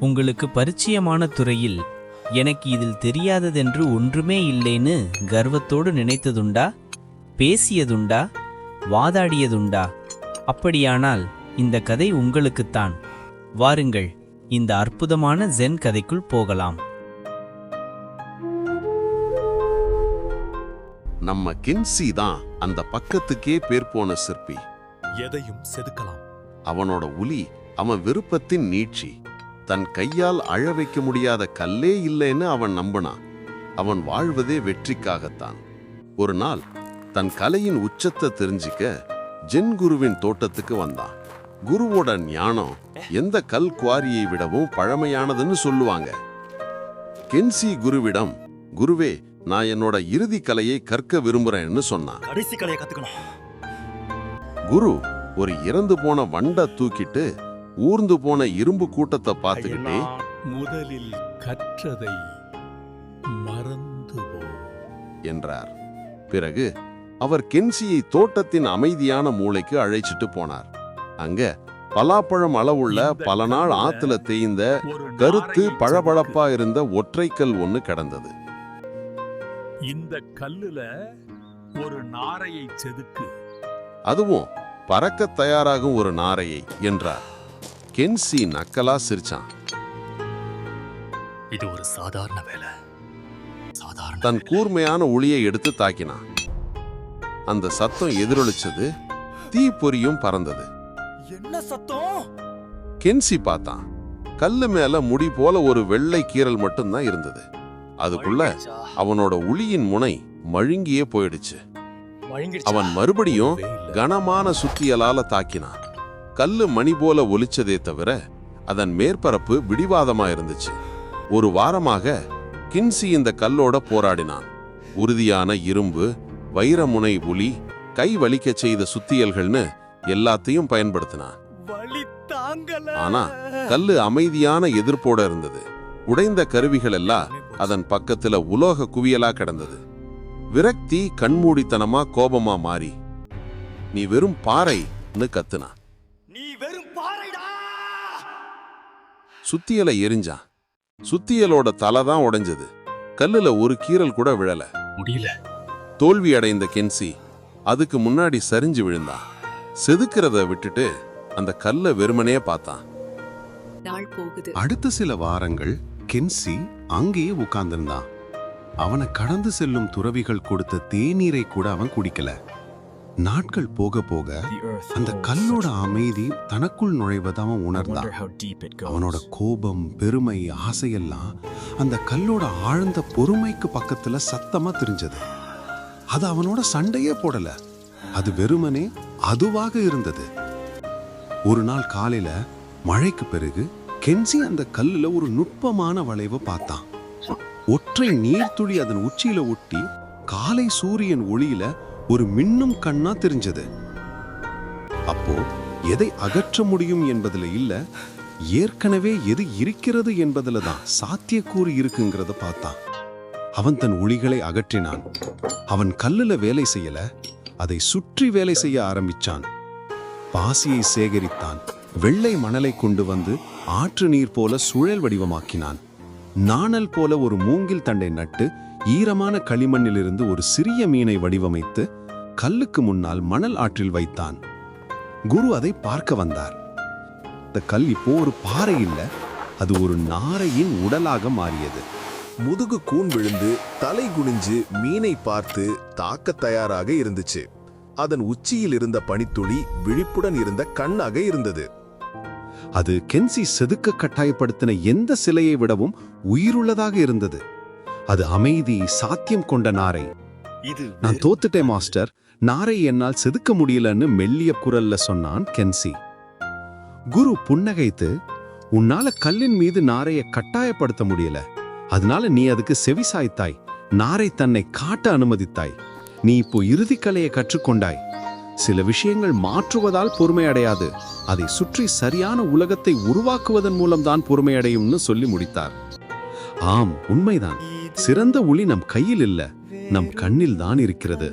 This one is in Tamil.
உங்களுக்கு பரிச்சயமான துறையில் எனக்கு இதில் தெரியாததென்று ஒன்றுமே இல்லைன்னு கர்வத்தோடு நினைத்ததுண்டா? பேசியதுண்டா? வாதாடியதுண்டா? அப்படியானால் இந்த கதை உங்களுக்குத்தான். வாருங்கள், இந்த அற்புதமான ஜென் கதைக்குள் போகலாம். நம்ம கென்சி தான் அந்த பக்கத்துக்கே பேர் போன சிற்பி. எதையும் செதுக்கலாம். அவனோட உளி அவன் விருப்பத்தின் நீட்சி. தன் கையால் அழ வைக்க முடியாத கல்லே இல்லைன்னு அவன் நம்பினான். அவன் வாழ்வதே வெற்றிக்காகத்தான். ஒரு நாள் தன் கலையின் உச்சத்தை தெரிஞ்சிக்க ஜென் குருவின் தோட்டத்துக்கு வந்தான். குருவோட ஞானம் எந்த கல் குவாரியை விடவும் பழமையானதுன்னு சொல்லுவாங்க. கென்சி குருவிடம், குருவே, நான் என்னோட இறுதி கலையை கற்க விரும்புறேன்னு சொன்னான். கடைசி கலையை கத்துக்கணும். குரு ஒரு இறந்து போன வண்டை தூக்கிட்டு ஊர்ந்து போன இரும்பு கூட்டத்தை பார்த்துக்கிட்டே, முதலில் கற்றதை மறந்துவோ என்றார். பிறகு அவர் கென்சியை தோட்டத்தின் அமைதியான மூலைக்கு அழைச்சிட்டு போனார். அங்க பலாப்பழம் அளவுள்ள பல நாள் ஆத்துல தேய்ந்த கருத்து பழபழப்பா இருந்த ஒற்றைக்கல் ஒண்ணு கிடந்தது. இந்த கல்லுல ஒரு நாரையை செதுக்கு. அதுவும் பறக்க தயாராகும் ஒரு நாரையை என்றார். கென்சி நக்கலா சிரிச்சான். இது ஒரு சாதாரண வேலை. தன் கூர்மையான உளியை எடுத்து தாக்கினான். அந்த சத்தம் எதிரொலிச்சது. தீ பொறியும் பறந்தது. என்ன சத்தம்? கென்சி பார்த்தான். கல்லு மேல முடி போல ஒரு வெள்ளை கீறல் மட்டும்தான் இருந்தது. அதுக்குள்ள அவனோட உளியின் முனை மழுங்கியே போயிடுச்சு. அவன் மறுபடியும் கனமான சுத்தியலால தாக்கினான். கல்லு மணி போல ஒலிச்சதே தவிர அதன் மேற்பரப்பு பிடிவாதமா இருந்துச்சு. ஒரு வாரமாக கென்சி இந்த கல்லோட போராடினான். உறுதியான இரும்பு, வைரமுனை உளி, கை வலிக்க செய்த சுத்தியல்கள்னு எல்லாத்தையும் பயன்படுத்தினான். ஆனா கல்லு அமைதியான எதிர்ப்போட இருந்தது. உடைந்த கருவிகள் எல்லாம் அதன் பக்கத்துல உலோக குவியலா கிடந்தது. விரக்தி கண்மூடித்தனமா கோபமா மாறி, நீ வெறும் பாறைன்னு கத்துனா. சுத்தியலை எரிஞ்சான். சுத்தியலோட தலைதான் உடைஞ்சது. கல்லுல ஒரு கீறல் கூட விழல. முடியல. தோல்வி அடைந்த கென்சி அதுக்கு முன்னாடி சரிஞ்சு விழுந்தான். செதுக்கிறத விட்டுட்டு அந்த கல்ல வெறுமனே பார்த்தான். அடுத்த சில வாரங்கள் கென்சி அங்கேயே உட்கார்ந்திருந்தான். அவனை கடந்து செல்லும் துறவிகள் கொடுத்த தேநீரை கூட அவன் குடிக்கல. நாட்கள் போக போக அந்த கல்லோட அமைதி தனக்குள் நுழைவதை அவன் உணர்ந்தான். அவனோட கோபம், பெருமை, ஆசையெல்லாம் அந்த கல்லோட ஆழ்ந்த பொறுமைக்கு பக்கத்துல சத்தமா தெரிஞ்சது. அது அவனோட சண்டையே போடல. அது வெறுமனே அதுவாக இருந்தது. ஒரு நாள் காலையில மழைக்கு பிறகு கென்சி அந்த கல்லுல ஒரு நுட்பமான வளைவை பார்த்தான். ஒற்றை நீர்த்துளி அதன் உச்சியில ஒட்டி காலை சூரியன் ஒளியில ஒரு மின்னும் கண்ணா தெரிஞ்சது. அப்போ எதை அகற்ற முடியும் என்பதுல இல்ல, ஏற்கனவே எது இருக்கிறது என்பதுல தான் சாத்தியக்கூறு இருக்குங்கிறத பார்த்தான். அவன் தன் ஒளிகளை அகற்றினான். அவன் கல்லுல வேலை செய்யல, அதை சுற்றி வேலை செய்ய ஆரம்பிச்சான். பாசியை சேகரித்தான். வெள்ளை மணலை கொண்டு வந்து ஆற்று நீர் போல சுழல் வடிவமாக்கினான். நாணல் போல ஒரு மூங்கில் தண்டை நட்டு ஈரமான களிமண்ணிலிருந்து ஒரு சிறிய மீனை வடிவமைத்து கல்லுக்கு முன்னால் மணல் ஆற்றில் வைத்தான். குரு அதை பார்க்க வந்தார். இந்த கல் இப்போ ஒரு பாறை இல்ல, அது ஒரு நாரையின் உடலாக மாறியது. முதுகு கூன் விழுந்து தலை குனிஞ்சு மீனை பார்த்து தாக்க தயாராக இருந்துச்சு. அதன் உச்சியில் இருந்த பனித்துளி விழிப்புடன் இருந்த கண்ணாக இருந்தது. அது கென்சி செதுக்க கட்டாயப்படுத்தின எந்த சிலையை விடவும் உயிருள்ளதாக இருந்தது. அது அமைதி, சாத்தியம் கொண்ட நாரை. நான் தோத்துட்டேன் மாஸ்டர், நாரை என்னால் செதுக்க முடியலன்னு மெல்லிய குரல்ல சொன்னான் கென்சி. குரு புன்னகைத்து, உன்னால கல்லின் மீது நாரையை கட்டாயப்படுத்த முடியல, அதனால நீ அதுக்கு செவிசாய்த்தாய். நாரை தன்னை காட்ட அனுமதித்தாய். நீ இப்போ இறுதிக்கலையை கற்றுக்கொண்டாய். சில விஷயங்கள் மாற்றுவதால் பொறுமை அடையாது, அதை சுற்றி சரியான உலகத்தை உருவாக்குவதன் மூலம்தான் பொறுமை அடையும்னு சொல்லி முடித்தார். ஆம், உண்மைதான். சிறந்த ஒளி நம் கையில் இல்ல, நம் கண்ணில் தான் இருக்கிறது.